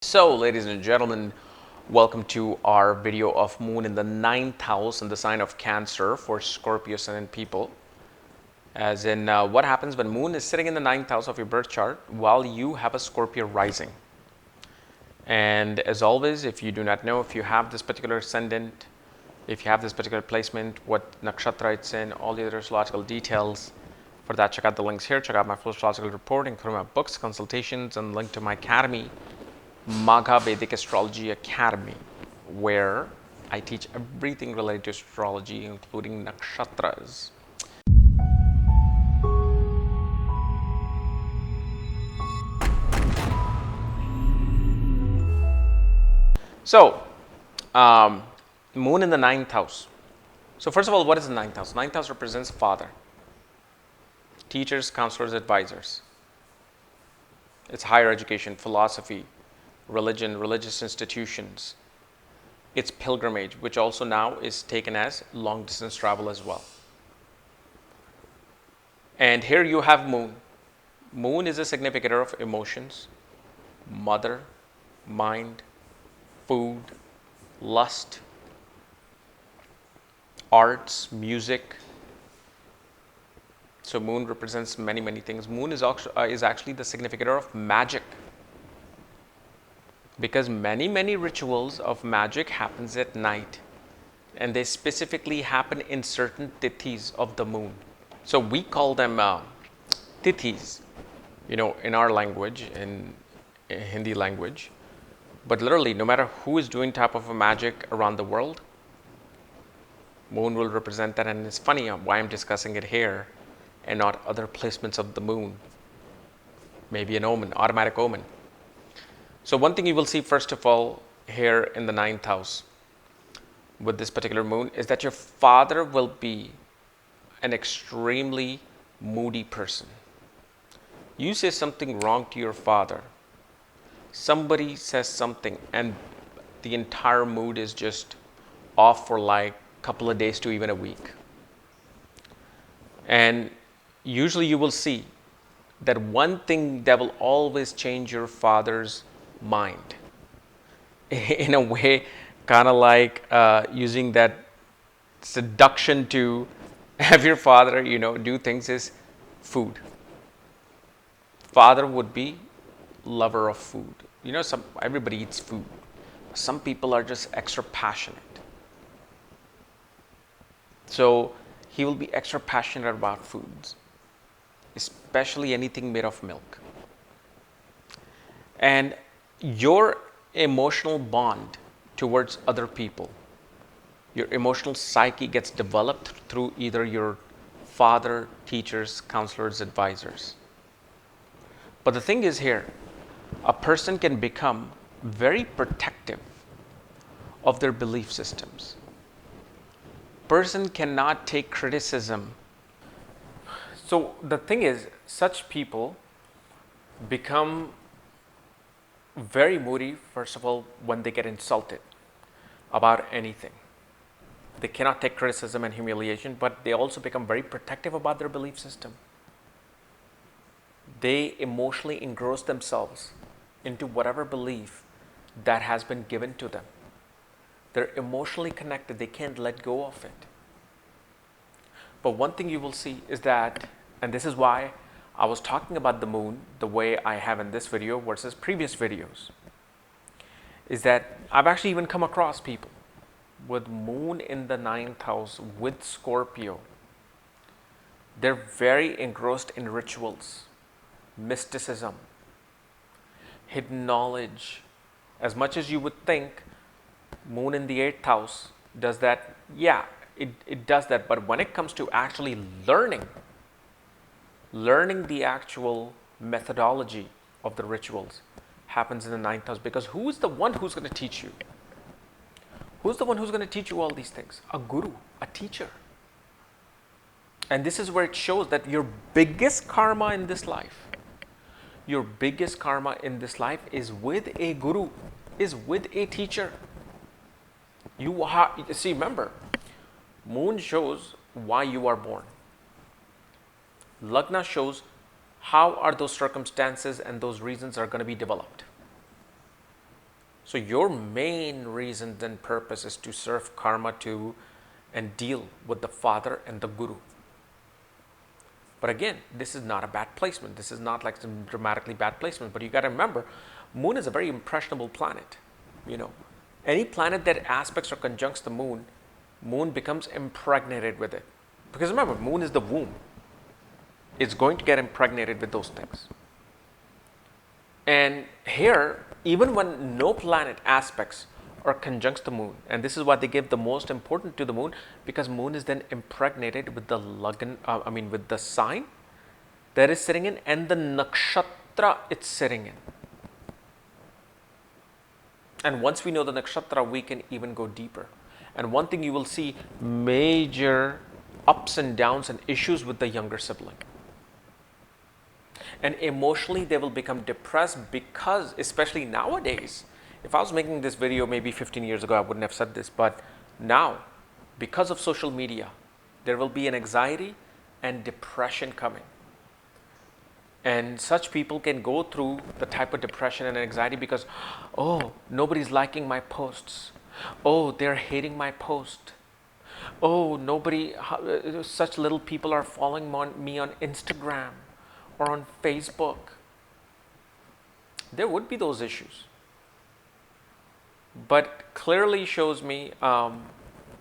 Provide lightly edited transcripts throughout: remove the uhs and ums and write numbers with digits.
So, ladies and gentlemen, welcome to our video of Moon in the ninth house in the sign of Cancer for Scorpio ascendant people. As in, what happens when Moon is sitting in the ninth house of your birth chart while you have a Scorpio rising. And as always, if you do not know, if you have this particular ascendant, if you have this particular placement, what nakshatra it's in, all the other astrological details, for that, check out the links here. Check out my full astrological report, including my books, consultations, and link to my academy, Magha Vedic Astrology Academy, where I teach everything related to astrology, including nakshatras. So, Moon in the ninth house. So, first of all, what is the ninth house? Ninth house represents father, teachers, counselors, advisors. It's higher education, philosophy, religion, religious institutions. It's pilgrimage, which also now is taken as long distance travel as well. And here you have Moon. Moon is a significator of emotions, mother, mind, food, lust, arts, music. So Moon represents many, many things. Moon is actually the significator of magic, because many rituals of magic happens at night, and they specifically happen in certain tithis of the moon. So we call them tithis, in our language, in Hindi language. But literally, no matter who is doing type of a magic around the world, moon will represent that. And it's funny why I'm discussing it here and not other placements of the moon. Maybe an omen, automatic omen. So one thing you will see first of all here in the ninth house with this particular moon is that your father will be an extremely moody person. You say something wrong to your father, somebody says something, and the entire mood is just off for like a couple of days to even a week. And usually you will see that one thing that will always change your father's mind in a way, kind of like using that seduction to have your father do things, is food. Father would be lover of food. Everybody eats food. Some people are just extra passionate, so he will be extra passionate about foods, especially anything made of milk. And your emotional bond towards other people, your emotional psyche gets developed through either your father, teachers, counselors, advisors. But the thing is here, a person can become very protective of their belief systems. Person cannot take criticism. So the thing is, such people become very moody, first of all, when they get insulted about anything. They cannot take criticism and humiliation, but they also become very protective about their belief system. They emotionally engross themselves into whatever belief that has been given to them. They're emotionally connected, they can't let go of it. But one thing you will see is that, and this is why I was talking about the moon the way I have in this video versus previous videos, is that I've actually even come across people with moon in the ninth house with Scorpio. They're very engrossed in rituals, mysticism, hidden knowledge. As much as you would think moon in the eighth house does that, yeah, it does that. But when it comes to actually learning the actual methodology of the rituals happens in the ninth house. Because who is the one who's going to teach you? Who's the one who's going to teach you all these things? A guru, a teacher. And this is where it shows that your biggest karma in this life, is with a guru, is with a teacher. See, remember, moon shows why you are born. Lagna shows how are those circumstances and those reasons are going to be developed. So your main reason and purpose is to serve karma to and deal with the father and the guru. But again, this is not a bad placement. This is not like some dramatically bad placement. But you got to remember, moon is a very impressionable planet. Any planet that aspects or conjuncts the moon, moon becomes impregnated with it. Because remember, moon is the womb. It's going to get impregnated with those things. And here, even when no planet aspects or conjuncts the moon, and this is why they give the most importance to the moon, because moon is then impregnated with the with the sign that is sitting in and the nakshatra it's sitting in. And once we know the nakshatra, we can even go deeper. And one thing you will see, major ups and downs and issues with the younger sibling. And emotionally, they will become depressed because, especially nowadays, if I was making this video maybe 15 years ago, I wouldn't have said this. But now, because of social media, there will be an anxiety and depression coming. And such people can go through the type of depression and anxiety because, oh, nobody's liking my posts. Oh, they're hating my post. Oh, such little people are following me on Instagram or on Facebook. There would be those issues. But clearly shows me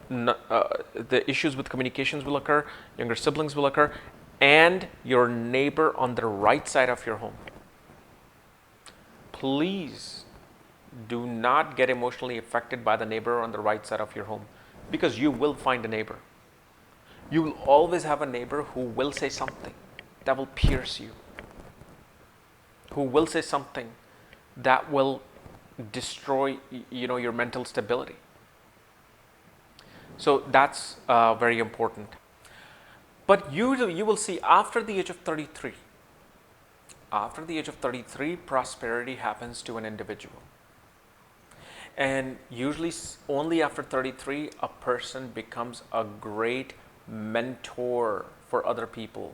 the issues with communications will occur, younger siblings will occur, and your neighbor on the right side of your home. Please do not get emotionally affected by the neighbor on the right side of your home, because you will find a neighbor. You will always have a neighbor who will say something that will pierce you, who will say something that will destroy your mental stability. So that's very important. But you will see after the age of 33, prosperity happens to an individual. And usually only after 33, a person becomes a great mentor for other people,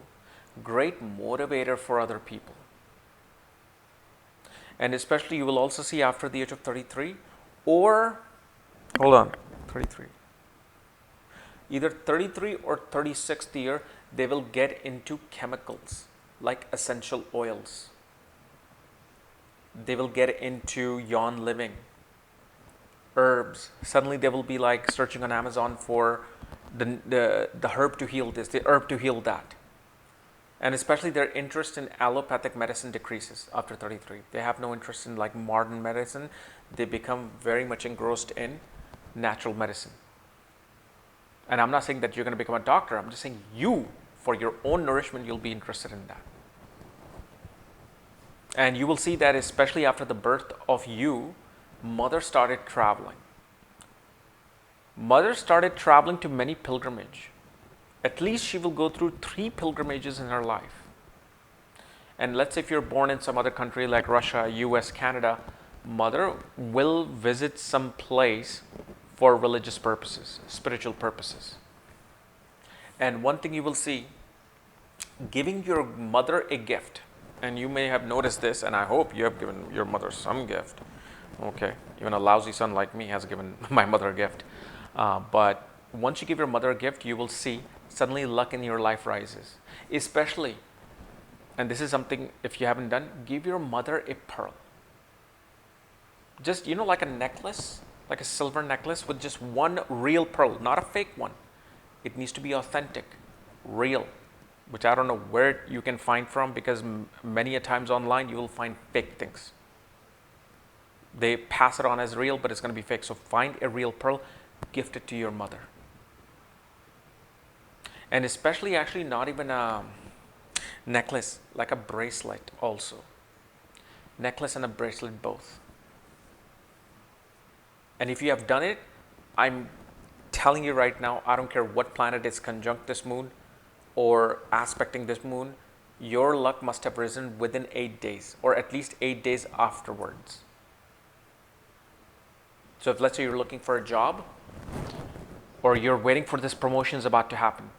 great motivator for other people. And especially you will also see after the age of 33 or, 33. Either 33 or 36th year, they will get into chemicals like essential oils. They will get into yawn living, herbs. Suddenly they will be like searching on Amazon for the herb to heal this, the herb to heal that. And especially their interest in allopathic medicine decreases after 33. They have no interest in like modern medicine. They become very much engrossed in natural medicine. And I'm not saying that you're going to become a doctor. I'm just saying you, for your own nourishment, you'll be interested in that. And you will see that especially after the birth of you, mother started traveling. Mother started traveling to many pilgrimage. At least she will go through 3 pilgrimages in her life. And let's say if you're born in some other country like Russia, US, Canada, mother will visit some place for religious purposes, spiritual purposes. And one thing you will see, giving your mother a gift, and you may have noticed this, and I hope you have given your mother some gift. Okay, even a lousy son like me has given my mother a gift. But once you give your mother a gift, you will see suddenly luck in your life rises. Especially, and this is something if you haven't done, give your mother a pearl. Just, like a necklace, like a silver necklace with just one real pearl, not a fake one. It needs to be authentic, real, which I don't know where you can find from, because many a times online you will find fake things. They pass it on as real, but it's going to be fake. So find a real pearl, gift it to your mother. And especially actually not even a necklace, like a bracelet also. Necklace and a bracelet both. And if you have done it, I'm telling you right now, I don't care what planet is conjunct this moon or aspecting this moon, your luck must have risen within 8 days, or at least 8 days afterwards. So if let's say you're looking for a job, or you're waiting for this promotion is about to happen,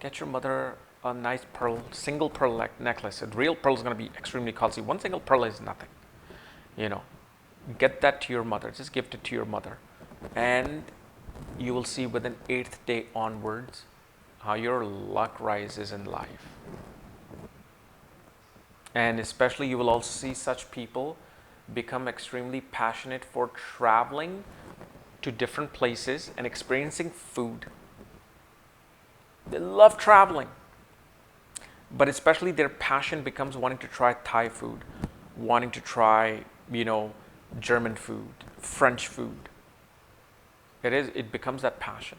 get your mother a nice pearl, single pearl necklace. A real pearl is going to be extremely costly. One single pearl is nothing, get that to your mother. Just gift it to your mother. And you will see within 8th day onwards how your luck rises in life. And especially you will also see such people become extremely passionate for traveling to different places and experiencing food. They love traveling. But especially their passion becomes wanting to try Thai food, wanting to try, German food, French food. It becomes that passion.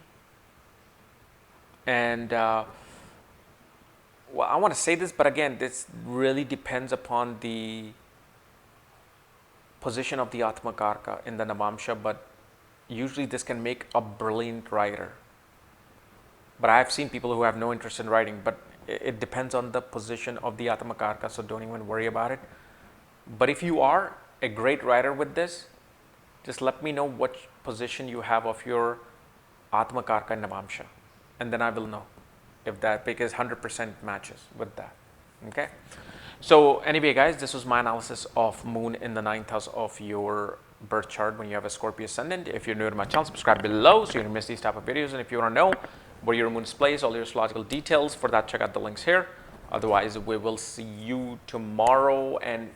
And I want to say this, but again, this really depends upon the position of the Atma Karka in the Navamsha, but usually this can make a brilliant writer. But I have seen people who have no interest in writing, but it depends on the position of the Atma Karka, so don't even worry about it. But if you are a great writer with this, just let me know what position you have of your Atma Karka in Navamsha, and then I will know if that, because 100% matches with that. Okay. So anyway, guys, this was my analysis of Moon in the 9th house of your birth chart when you have a Scorpio ascendant. If you're new to my channel, subscribe below so you don't miss these type of videos. And if you want to know where your moon is placed, all your astrological details, for that, check out the links here. Otherwise, we will see you tomorrow. And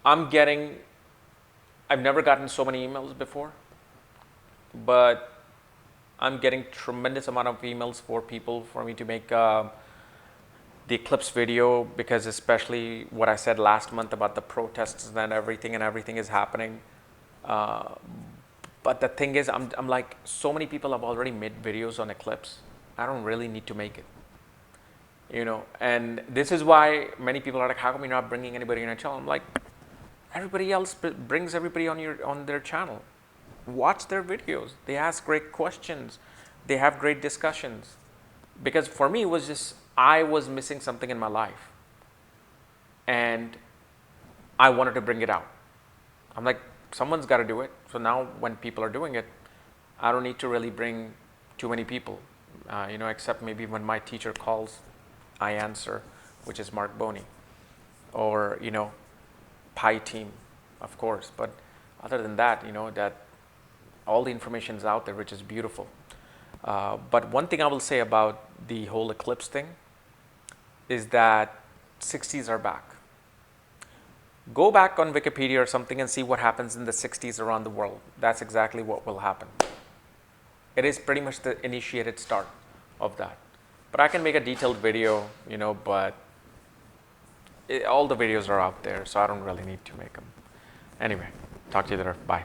I've never gotten so many emails before, but I'm getting tremendous amount of emails for me to make the eclipse video, because especially what I said last month about the protests and everything is happening. But the thing is, I'm like, so many people have already made videos on eclipse. I don't really need to make it, and this is why many people are like, how come you're not bringing anybody on your channel? I'm like, everybody else brings everybody on their channel. Watch their videos. They ask great questions. They have great discussions. Because for me, it was just, I was missing something in my life. And I wanted to bring it out. I'm like, someone's got to do it. So now when people are doing it, I don't need to really bring too many people, except maybe when my teacher calls, I answer, which is Mark Boney, or, Pi team, of course. But other than that, that all the information is out there, which is beautiful. But one thing I will say about the whole eclipse thing is that 60s are back. Go back on Wikipedia or something and see what happens in the 60s around the world. That's exactly what will happen. It is pretty much the initiated start of that. But I can make a detailed video, but all the videos are out there, so I don't really need to make them. Anyway, talk to you later. Bye.